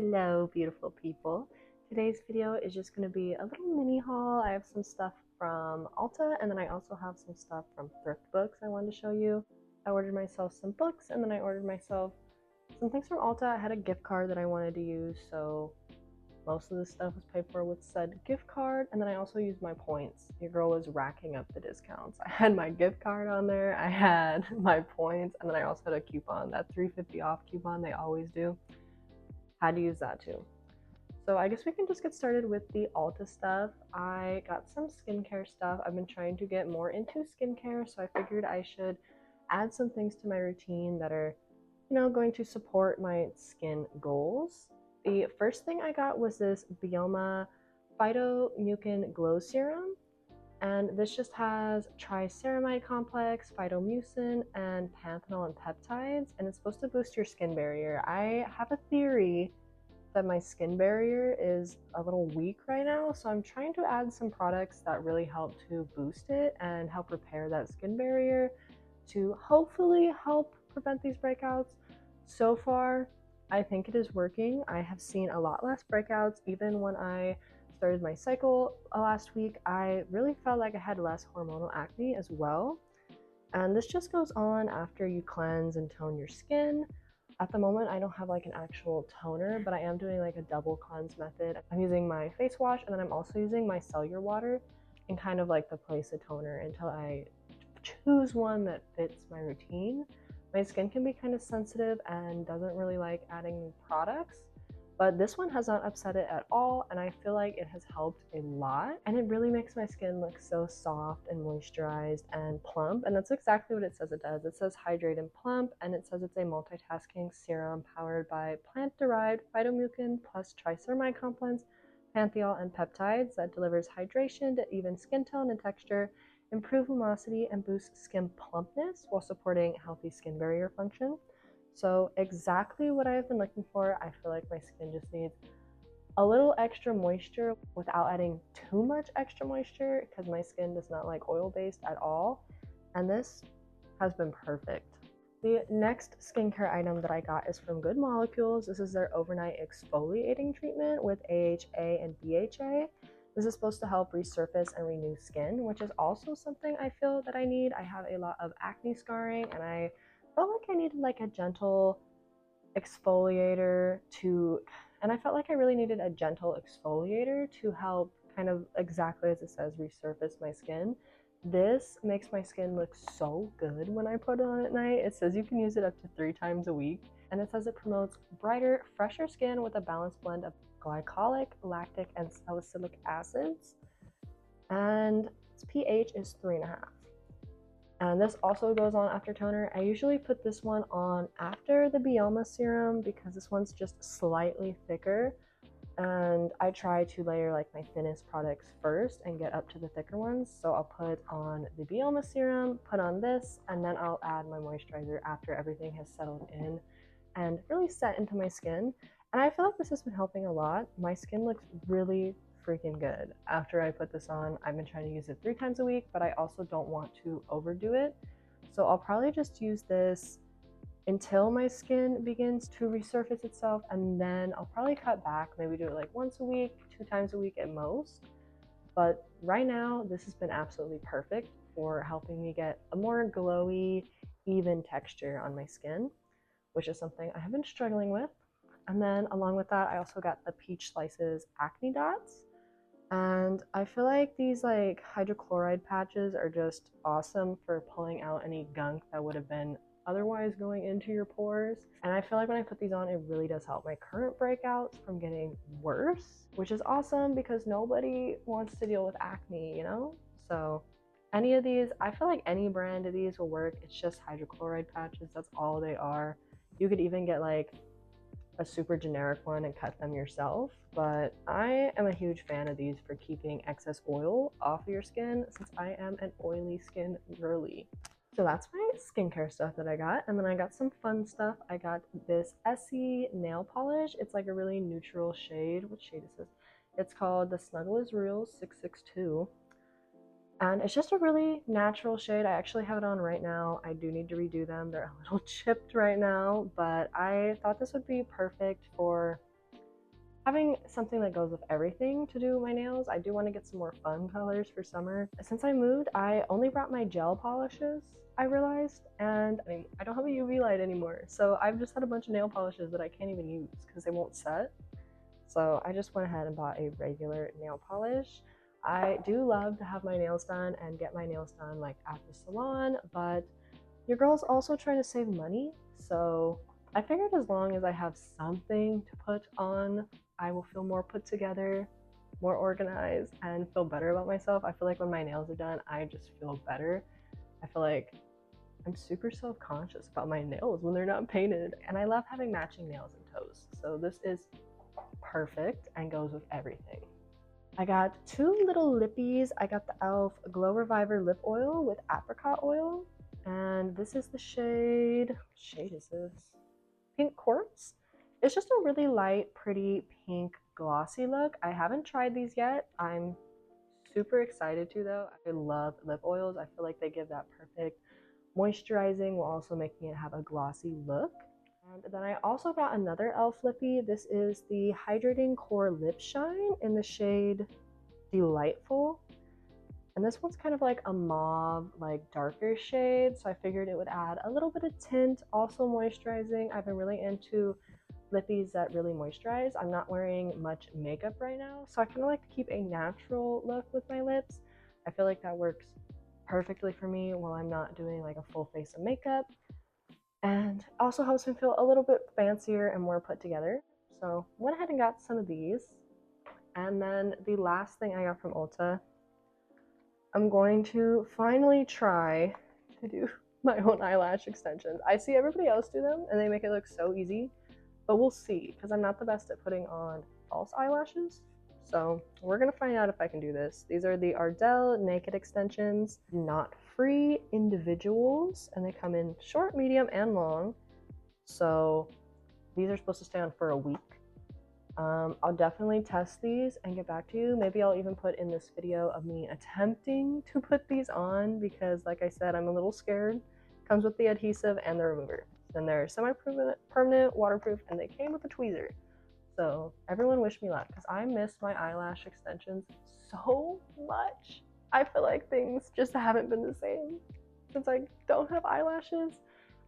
Hello, beautiful people. Today's video is just going to be a little mini haul. I have some stuff from Ulta, and then I also have some stuff from Thriftbooks I wanted to show you. I ordered myself some books, and then I ordered myself some things from Ulta. I had a gift card that I wanted to use, so most of the stuff was paid for with said gift card, and then I also used my points. Your girl was racking up the discounts. I had my gift card on there, I had my points, and then I also had a coupon, that $3.50 off coupon they always do. Had to use that too. So I guess we can just get started with the Ulta stuff. I got some skincare stuff. I've been trying to get more into skincare, so I figured I should add some things to my routine that are, going to support my skin goals. The first thing I got was this Bioma Phytomucin Glow Serum. And this just has triceramide complex, phytomucin, and panthenol and peptides, and it's supposed to boost your skin barrier. I have a theory that my skin barrier is a little weak right now, so I'm trying to add some products that really help to boost it and help repair that skin barrier to hopefully help prevent these breakouts. So far, I think it is working. I have seen a lot less breakouts. Even when I started my cycle last week, I really felt like I had less hormonal acne as well. And this just goes on after you cleanse and tone your skin. At the moment, I don't have like an actual toner, but I am doing like a double cleanse method. I'm using my face wash, and then I'm also using my cellular water in kind of like the place of toner until I choose one that fits my routine. My skin can be kind of sensitive and doesn't really like adding new products, but this one has not upset it at all, and I feel like it has helped a lot, and it really makes my skin look so soft and moisturized and plump, and that's exactly what it says it does. It says hydrate and plump, and it says it's a multitasking serum powered by plant-derived phytomucin plus triceramide complex, panthenol, and peptides that delivers hydration to even skin tone and texture, improve luminosity, and boost skin plumpness while supporting healthy skin barrier function. So exactly what I've been looking for. I feel like my skin just needs a little extra moisture without adding too much extra moisture, because my skin does not like oil-based at all. And this has been perfect. The next skincare item that I got is from Good Molecules. This is their overnight exfoliating treatment with AHA and BHA. This is supposed to help resurface and renew skin, which is also something I feel that I need. I have a lot of acne scarring, and I felt like I needed like a gentle exfoliator and I felt like I really needed a gentle exfoliator to help kind of, exactly as it says, resurface my skin. This makes my skin look so good when I put it on at night. It says you can use it up to 3 times a week, and it says it promotes brighter, fresher skin with a balanced blend of glycolic, lactic, and salicylic acids, and its pH is 3.5. And this also goes on after toner. I usually put this one on after the Bioma serum because this one's just slightly thicker, and I try to layer like my thinnest products first and get up to the thicker ones. So I'll put on the Bioma serum, put on this, and then I'll add my moisturizer after everything has settled in and really set into my skin. And I feel like this has been helping a lot. My skin looks really freaking good after I put this on. I've been trying to use it 3 times a week, but I also don't want to overdo it. So I'll probably just use this until my skin begins to resurface itself, and then I'll probably cut back, maybe do it like once a week, 2 times a week at most. But right now, this has been absolutely perfect for helping me get a more glowy, even texture on my skin, which is something I have been struggling with. And then along with that, I also got the Peach Slices acne dots. And I feel like these like hydrochloride patches are just awesome for pulling out any gunk that would have been otherwise going into your pores. And I feel like when I put these on, it really does help my current breakouts from getting worse, which is awesome because nobody wants to deal with acne, So any of these, I feel like any brand of these will work. It's just hydrochloride patches. That's all they are. You could even get like a super generic one and cut them yourself, but I am a huge fan of these for keeping excess oil off of your skin, since I am an oily skin girly. So that's my skincare stuff that I got. And then I got some fun stuff. I got this Essie nail polish. It's like a really neutral shade. What shade is this? It's called the Snuggle is Real 662. And it's just a really natural shade. I actually have it on right now. I do need to redo them. They're a little chipped right now, but I thought this would be perfect for having something that goes with everything to do my nails. I do want to get some more fun colors for summer. Since I moved, I only brought my gel polishes, I realized, and I don't have a UV light anymore. So I've just had a bunch of nail polishes that I can't even use because they won't set. So I just went ahead and bought a regular nail polish. I do love to have my nails done and get my nails done like at the salon, but your girl's also trying to save money. So I figured as long as I have something to put on, I will feel more put together, more organized, and feel better about myself. I feel like when my nails are done, I just feel better. I feel like I'm super self-conscious about my nails when they're not painted, and I love having matching nails and toes. So this is perfect and goes with everything. I got two little lippies. I got the e.l.f. Glow Reviver Lip Oil with apricot oil, and this is the shade, what shade is this? Pink Quartz. It's just a really light, pretty pink glossy look. I haven't tried these yet. I'm super excited to though. I love lip oils. I feel like they give that perfect moisturizing while also making it have a glossy look. And then I also got another e.l.f. lippy. This is the Hydrating Core Lip Shine in the shade Delightful. And this one's kind of like a mauve, like darker shade. So I figured it would add a little bit of tint, also moisturizing. I've been really into lippies that really moisturize. I'm not wearing much makeup right now, so I kind of like to keep a natural look with my lips. I feel like that works perfectly for me while I'm not doing like a full face of makeup, and also helps me feel a little bit fancier and more put together. So went ahead and got some of these. And then the last thing I got from Ulta, I'm going to finally try to do my own eyelash extensions. I see everybody else do them and they make it look so easy, but we'll see, because I'm not the best at putting on false eyelashes. So we're gonna find out if I can do this. These are the Ardell Naked Extensions, not free individuals, and they come in short, medium, and long. So these are supposed to stay on for a week. I'll definitely test these and get back to you. Maybe I'll even put in this video of me attempting to put these on, because like I said, I'm a little scared. Comes with the adhesive and the remover. And they're semi-permanent, waterproof, and they came with a tweezer. So everyone wish me luck, because I miss my eyelash extensions so much. I feel like things just haven't been the same since I don't have eyelashes.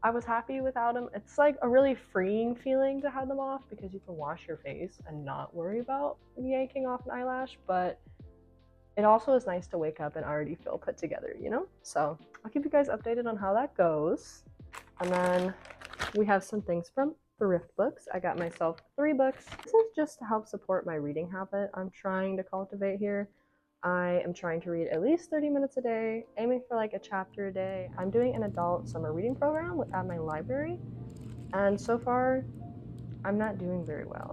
I was happy without them. It's like a really freeing feeling to have them off, because you can wash your face and not worry about yanking off an eyelash, but it also is nice to wake up and already feel put together, you know? So I'll keep you guys updated on how that goes. And then we have some things from Thriftbooks. I got myself 3 books. This is just to help support my reading habit I'm trying to cultivate here. I am trying to read at least 30 minutes a day, aiming for like a chapter a day. I'm doing an adult summer reading program at my library, and so far I'm not doing very well.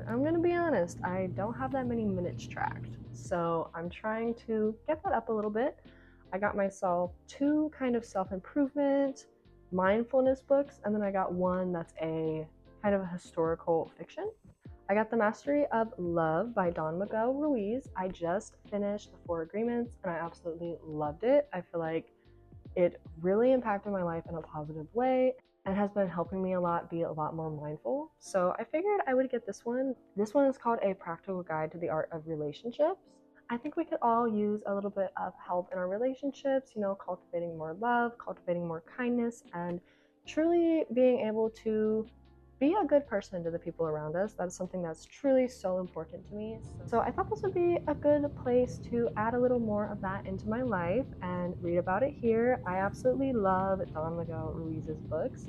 I'm gonna be honest, I don't have that many minutes tracked. So I'm trying to get that up a little bit. I got myself 2 kind of self-improvement, mindfulness books, and then I got one that's a kind of a historical fiction. I got The Mastery of Love by Don Miguel Ruiz. I just finished The 4 Agreements and I absolutely loved it. I feel like it really impacted my life in a positive way and has been helping me a lot be a lot more mindful. So I figured I would get this one. This one is called A Practical Guide to the Art of Relationships. I think we could all use a little bit of help in our relationships, you know, cultivating more love, cultivating more kindness, and truly being able to be a good person to the people around us. That's something that's truly so important to me. So I thought this would be a good place to add a little more of that into my life and read about it here. I absolutely love Don Miguel Ruiz's books.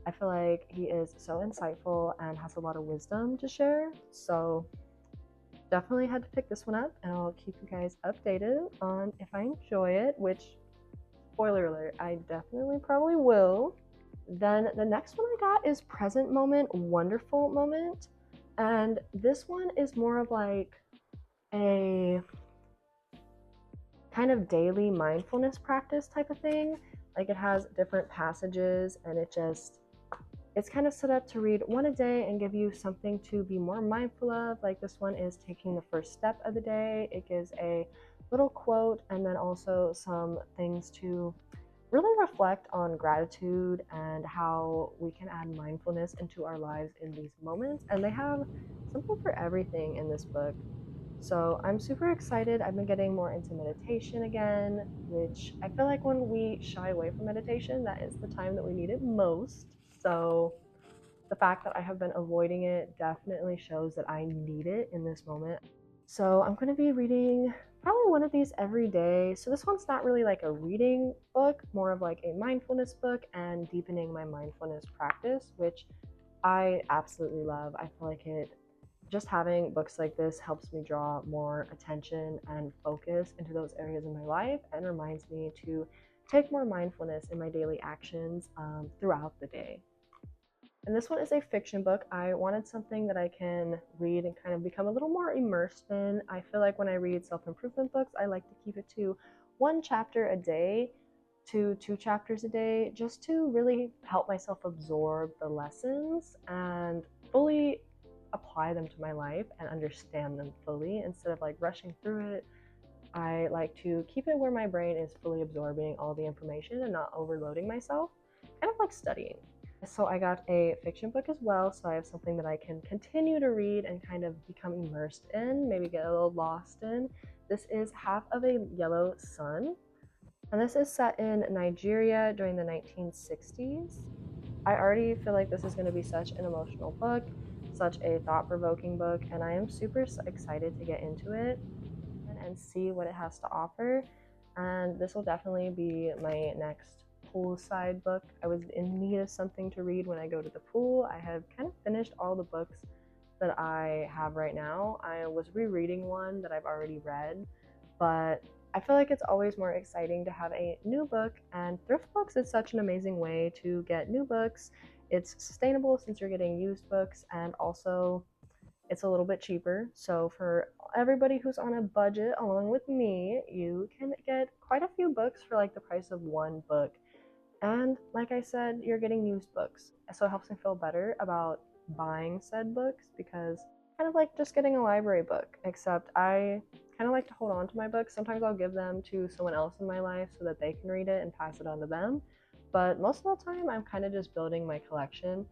I feel like he is so insightful and has a lot of wisdom to share. So definitely had to pick this one up, and I'll keep you guys updated on if I enjoy it, which, spoiler alert, I definitely probably will. Then the next one I got is Present Moment, Wonderful Moment. And this one is more of like a kind of daily mindfulness practice type of thing. Like it has different passages, and it's kind of set up to read one a day and give you something to be more mindful of. Like this one is taking the first step of the day. It gives a little quote and then also some things to really reflect on gratitude and how we can add mindfulness into our lives in these moments. And they have something for everything in this book. So I'm super excited. I've been getting more into meditation again, which I feel like when we shy away from meditation, that is the time that we need it most. So the fact that I have been avoiding it definitely shows that I need it in this moment. So I'm going to be reading probably one of these every day. So this one's not really like a reading book, more of like a mindfulness book and deepening my mindfulness practice, which I absolutely love. I feel like just having books like this helps me draw more attention and focus into those areas in my life and reminds me to take more mindfulness in my daily actions throughout the day. And this one is a fiction book. I wanted something that I can read and kind of become a little more immersed in. I feel like when I read self-improvement books, I like to keep it to 1 chapter a day to 2 chapters a day, just to really help myself absorb the lessons and fully apply them to my life and understand them fully instead of like rushing through it. I like to keep it where my brain is fully absorbing all the information and not overloading myself, kind of like studying. So I got a fiction book as well, so I have something that I can continue to read and kind of become immersed in, maybe get a little lost in. This is Half of a Yellow Sun, and this is set in Nigeria during the 1960s. I already feel like this is going to be such an emotional book, such a thought-provoking book, and I am super excited to get into it and see what it has to offer. And this will definitely be my next poolside book. I was in need of something to read when I go to the pool. I have kind of finished all the books that I have right now. I was rereading one that I've already read, but I feel like it's always more exciting to have a new book, and Thriftbooks is such an amazing way to get new books. It's sustainable since you're getting used books, and also it's a little bit cheaper. So for everybody who's on a budget along with me, you can get quite a few books for like the price of one book. And like I said, you're getting used books. So it helps me feel better about buying said books, because kind of like just getting a library book, except I kind of like to hold on to my books. Sometimes I'll give them to someone else in my life so that they can read it and pass it on to them. But most of the time, I'm kind of just building my collection.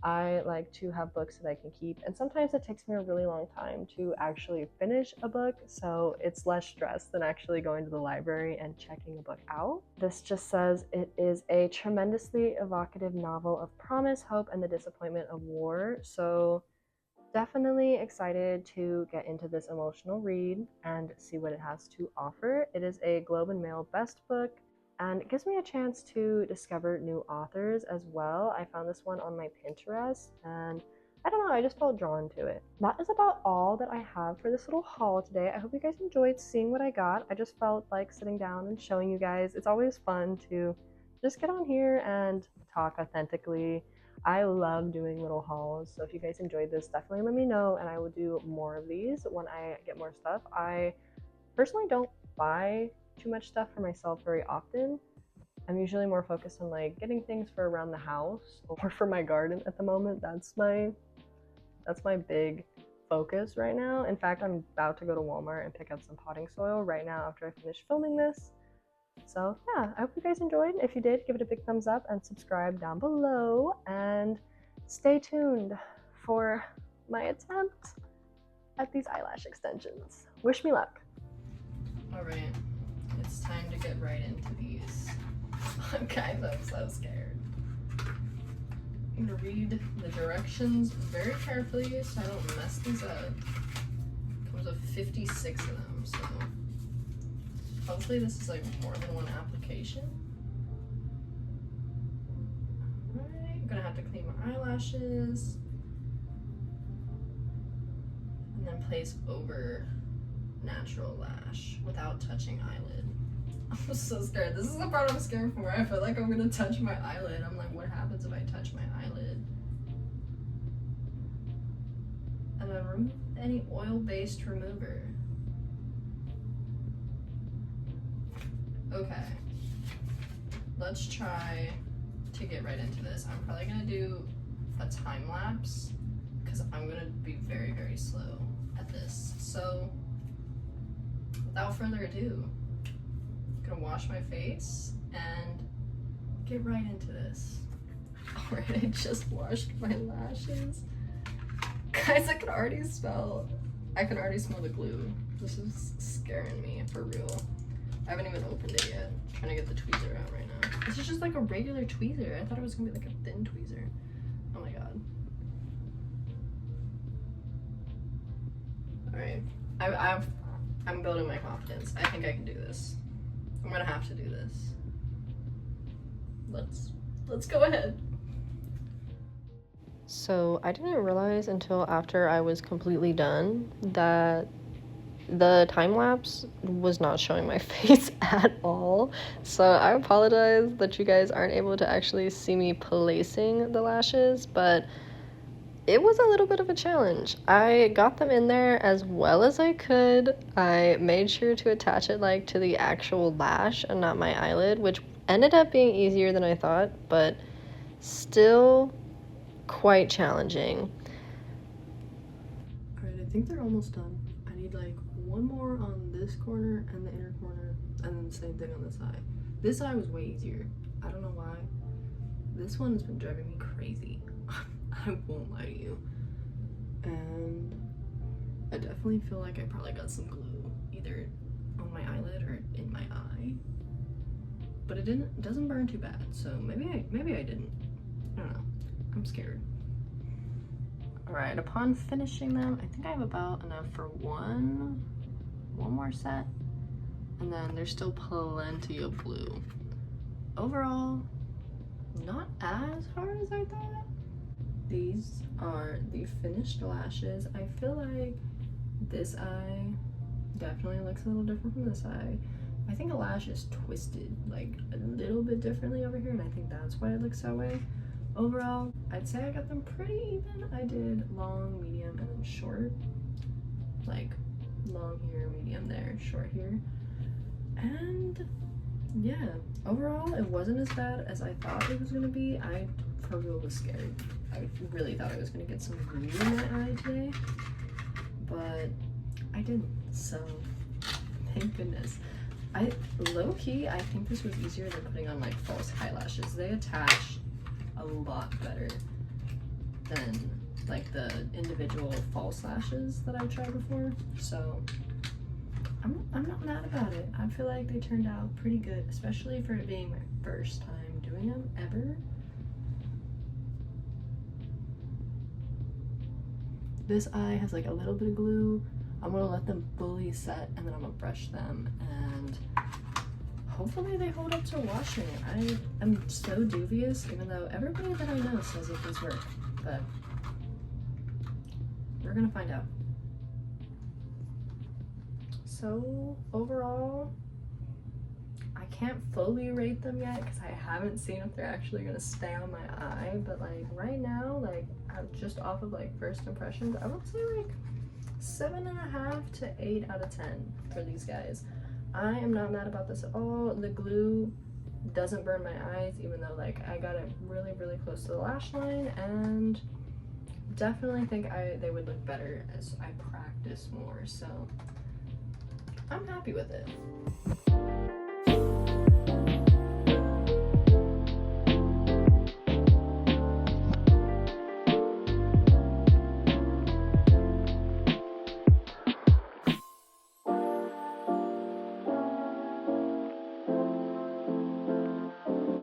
I like to have books that I can keep, and sometimes it takes me a really long time to actually finish a book, so it's less stress than actually going to the library and checking a book out. This just says it is a tremendously evocative novel of promise, hope, and the disappointment of war. So definitely excited to get into this emotional read and see what it has to offer. It is a Globe and Mail best book, and it gives me a chance to discover new authors as well. I found this one on my Pinterest, and I don't know, I just felt drawn to it. That is about all that I have for this little haul today. I hope you guys enjoyed seeing what I got. I just felt like sitting down and showing you guys. It's always fun to just get on here and talk authentically. I love doing little hauls, so if you guys enjoyed this, definitely let me know, and I will do more of these when I get more stuff. I personally don't buy too much stuff for myself very often. I'm usually more focused on like getting things for around the house or for my garden at the moment. That's my big focus right now. In fact, I'm about to go to Walmart and pick up some potting soil right now after I finish filming this. So yeah, I hope you guys enjoyed. If you did, give it a big thumbs up and subscribe down below, and stay tuned for my attempt at these eyelash extensions. Wish me luck. All right. It's time to get right into these. Guys, I'm so scared. I'm gonna read the directions very carefully so I don't mess these up. Comes with 56 of them, so hopefully this is like more than one application. Alright, I'm gonna have to clean my eyelashes and then place over natural lash without touching eyelid. I'm so scared. This is the part I'm scared for. I feel like I'm gonna touch my eyelid. I'm like, what happens if I touch my eyelid? And then remove any oil-based remover. Okay. Let's try to get right into this. I'm probably gonna do a time lapse because I'm gonna be very, very slow at this. So without further ado, I'm gonna wash my face and get right into this. Alright, I just washed my lashes. Guys, I can already smell the glue. This is scaring me, for real. I haven't even opened it yet. I'm trying to get the tweezer out right now. This is just like a regular tweezer. I thought it was gonna be like a thin tweezer. Oh my god. Alright. I'm building my confidence. I think I can do this. I'm gonna have to do this. Let's go ahead. So I didn't realize until after I was completely done that the time lapse was not showing my face at all. So I apologize that you guys aren't able to actually see me placing the lashes, but it was a little bit of a challenge. I got them in there as well as I could. I made sure to attach it like to the actual lash and not my eyelid, which ended up being easier than I thought, but still quite challenging. Alright, I think they're almost done. I need like one more on this corner and the inner corner, and then the same thing on this eye. This eye was way easier. I don't know why. This one has been driving me crazy. I won't lie to you. And I definitely feel like I probably got some glue either on my eyelid or in my eye. But it doesn't burn too bad, so maybe I didn't. I don't know. I'm scared. Alright, upon finishing them, I think I have about enough for one more set. And then there's still plenty of glue. Overall, not as hard as I thought. These are the finished lashes. I feel like this eye definitely looks a little different from this eye. I think a lash is twisted like a little bit differently over here, and I think that's why it looks that way. Overall, I'd say I got them pretty even. I did long, medium, and then short. Like long here, medium there, short here. And yeah, overall it wasn't as bad as I thought it was gonna be. I for real was scared. I really thought I was gonna get some glue in my eye today, but I didn't, so thank goodness. Low-key, I think this was easier than putting on like false eyelashes. They attach a lot better than like the individual false lashes that I've tried before, so I'm not mad about it. I feel like they turned out pretty good, especially for it being my first time doing them ever. This eye has like a little bit of glue. I'm gonna let them fully set and then I'm gonna brush them, and hopefully they hold up to washing. I am so dubious, even though everybody that I know says it does work, but we're gonna find out. So overall, I can't fully rate them yet because I haven't seen if they're actually gonna stay on my eye, but like right now, like I'm just off of like first impressions, I would say like 7.5 to 8 out of 10 for these guys. I am not mad about this at all. The glue doesn't burn my eyes, even though like I got it really close to the lash line, and definitely think they would look better as I practice more, so I'm happy with it.